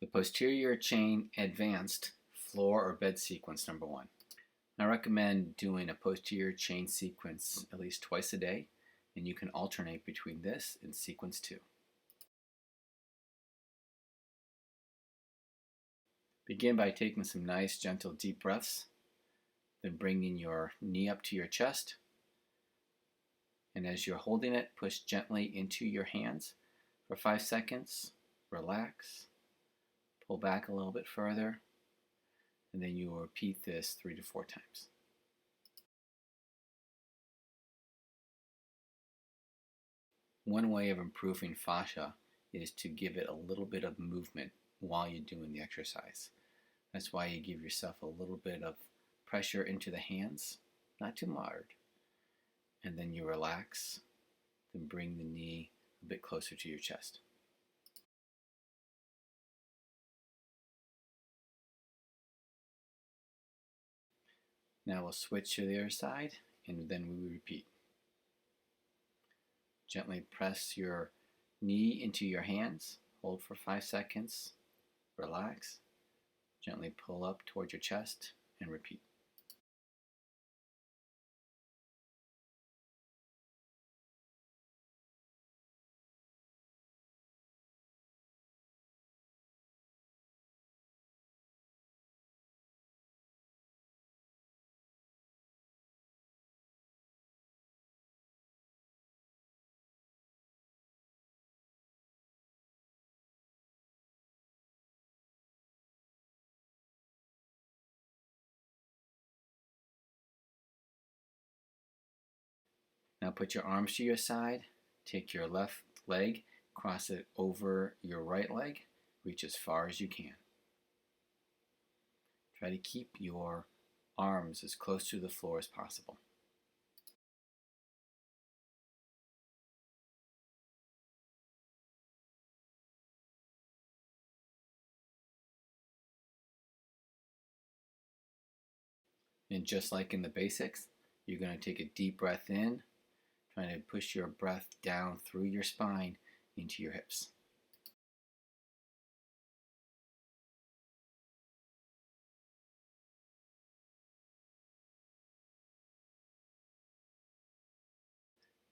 The posterior chain advanced floor or bed sequence number 1. I recommend doing a posterior chain sequence at least twice a day, and you can alternate between this and sequence 2. Begin by taking some nice, gentle, deep breaths, then bringing your knee up to your chest. And as you're holding it, push gently into your hands for 5 seconds. Relax. Pull back a little bit further. And then you will repeat this 3 to 4 times. One way of improving fascia is to give it a little bit of movement while you're doing the exercise. That's why you give yourself a little bit of pressure into the hands, not too hard. And then you relax, then bring the knee a bit closer to your chest. Now we'll switch to the other side, and then we repeat. Gently press your knee into your hands, hold for 5 seconds, relax, gently pull up towards your chest, and repeat. Now put your arms to your side, take your left leg, cross it over your right leg, reach as far as you can. Try to keep your arms as close to the floor as possible. And just like in the basics, you're going to take a deep breath in, trying to push your breath down through your spine into your hips.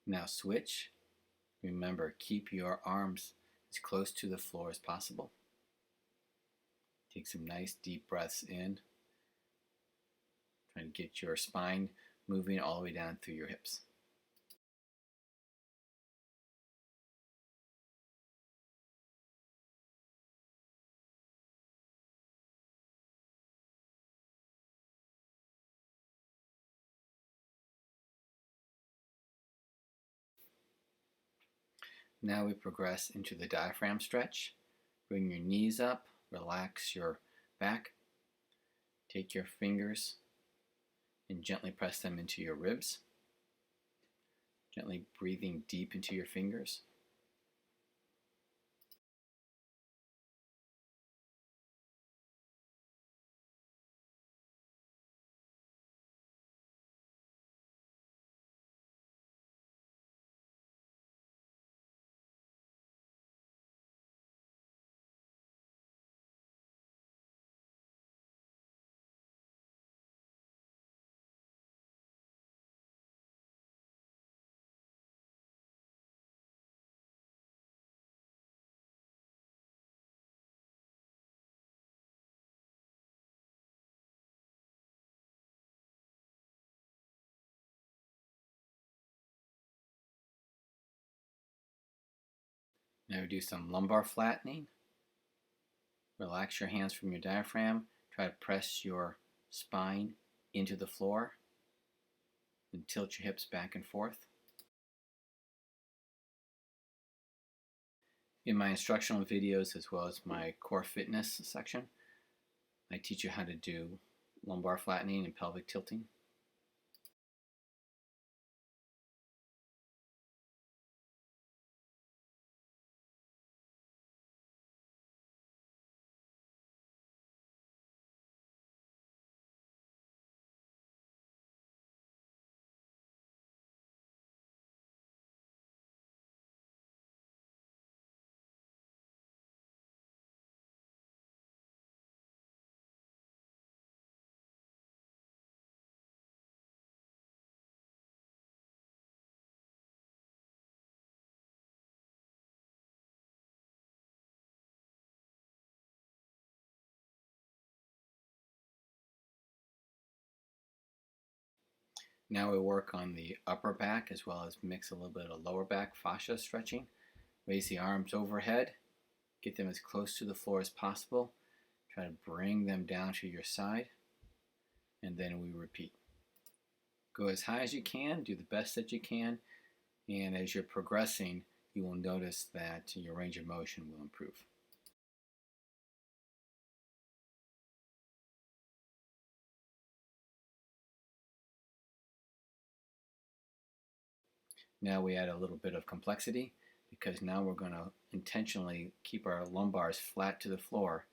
Now switch. Remember, keep your arms as close to the floor as possible. Take some nice deep breaths in. Try to get your spine moving all the way down through your hips. Now we progress into the diaphragm stretch. Bring your knees up, relax your back. Take your fingers and gently press them into your ribs. Gently breathing deep into your fingers. Now do some lumbar flattening. Relax your hands from your diaphragm. Try to press your spine into the floor and tilt your hips back and forth. In my instructional videos, as well as my core fitness section, I teach you how to do lumbar flattening and pelvic tilting. Now we work on the upper back as well as mix a little bit of lower back fascia stretching. Raise the arms overhead, get them as close to the floor as possible. Try to bring them down to your side, and then we repeat. Go as high as you can, do the best that you can, and as you're progressing, you will notice that your range of motion will improve. Now we add a little bit of complexity because now we're going to intentionally keep our lumbars flat to the floor.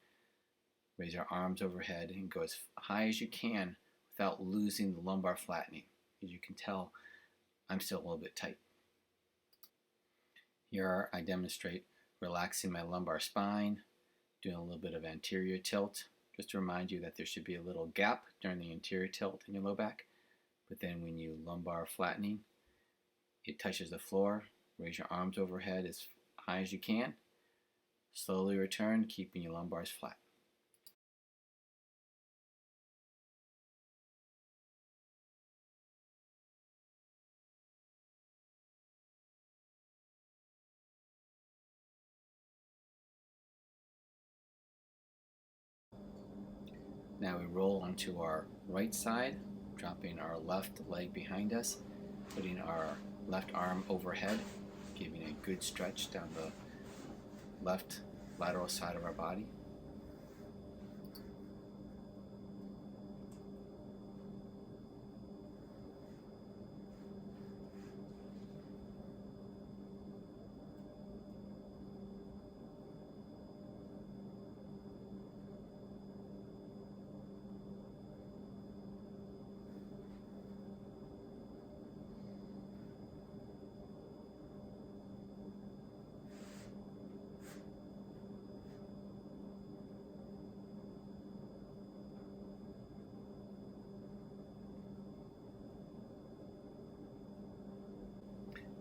Raise our arms overhead and go as high as you can without losing the lumbar flattening. As you can tell, I'm still a little bit tight. Here I demonstrate relaxing my lumbar spine, doing a little bit of anterior tilt, just to remind you that there should be a little gap during the anterior tilt in your low back. But then when you lumbar flattening, it touches the floor. Raise your arms overhead as high as you can. Slowly return, keeping your lumbars flat. Now we roll onto our right side, dropping our left leg behind us, putting our left arm overhead, giving a good stretch down the left lateral side of our body.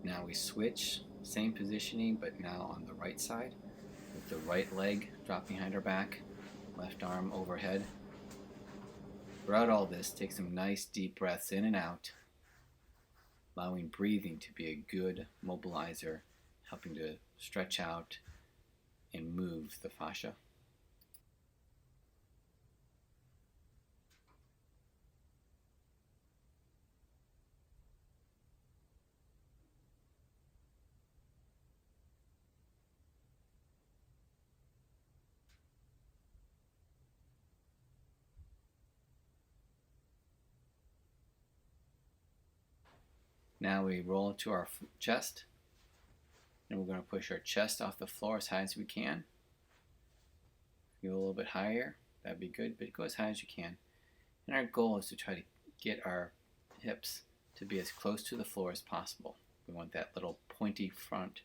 Now we switch, same positioning, but now on the right side, with the right leg dropped behind our back, left arm overhead. Throughout all this, take some nice deep breaths in and out, allowing breathing to be a good mobilizer, helping to stretch out and move the fascia. Now we roll to our chest, and we're going to push our chest off the floor as high as we can. If you go a little bit higher, that'd be good, but go as high as you can. And our goal is to try to get our hips to be as close to the floor as possible. We want that little pointy front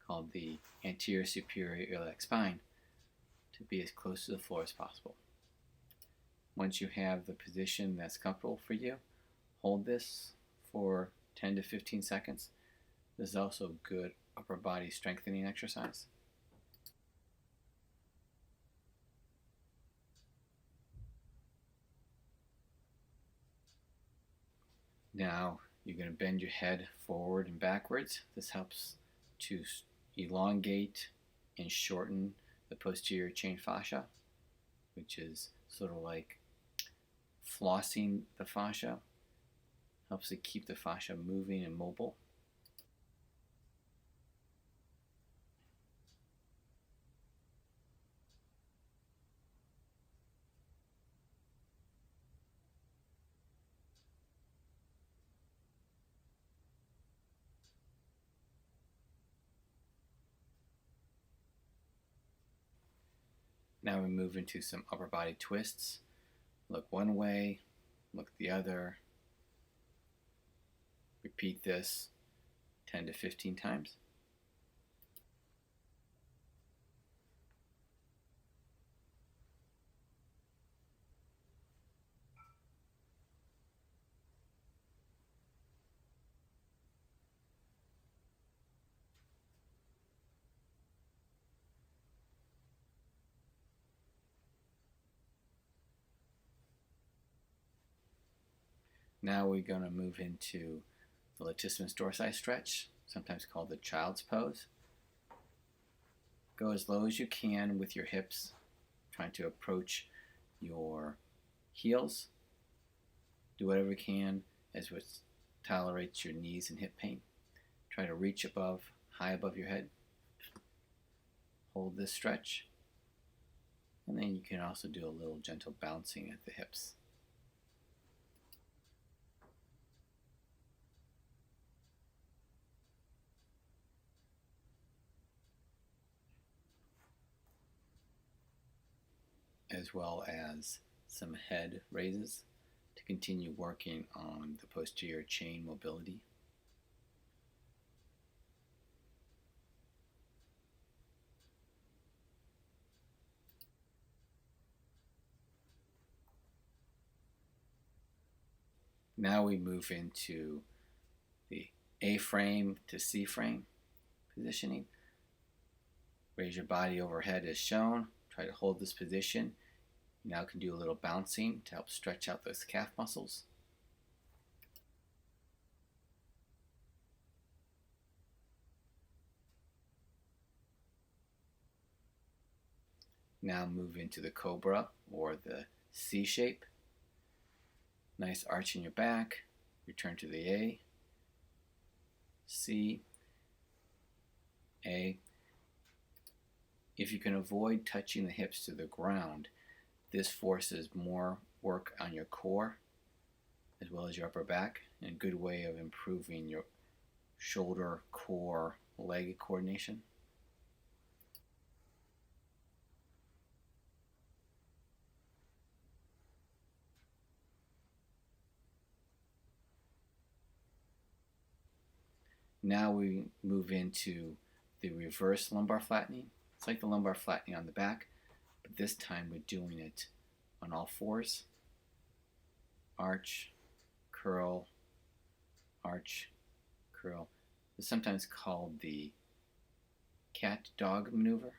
called the anterior superior iliac spine to be as close to the floor as possible. Once you have the position that's comfortable for you, hold this for 10 to 15 seconds. This is also a good upper body strengthening exercise. Now you're going to bend your head forward and backwards. This helps to elongate and shorten the posterior chain fascia, which is sort of like flossing the fascia. Helps to keep the fascia moving and mobile. Now we move into some upper body twists. Look one way, look the other. Repeat this 10 to 15 times. Now we're going to move into the latissimus dorsi stretch, sometimes called the child's pose. Go as low as you can with your hips, trying to approach your heels. Do whatever you can as what tolerates your knees and hip pain. Try to reach above, high above your head. Hold this stretch. And then you can also do a little gentle bouncing at the hips. As well as some head raises to continue working on the posterior chain mobility. Now we move into the A-frame to C-frame positioning. Raise your body overhead as shown. Try to hold this position. You now can do a little bouncing to help stretch out those calf muscles. Now move into the cobra or the C shape. Nice arch in your back. Return to the A, C, A. If you can avoid touching the hips to the ground, this forces more work on your core as well as your upper back, and a good way of improving your shoulder, core, leg coordination. Now we move into the reverse lumbar flattening. It's like the lumbar flattening on the back, but this time we're doing it on all fours. Arch, curl, arch, curl. It's sometimes called the cat-dog maneuver.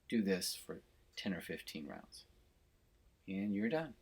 Do this for 10 or 15 rounds. And you're done.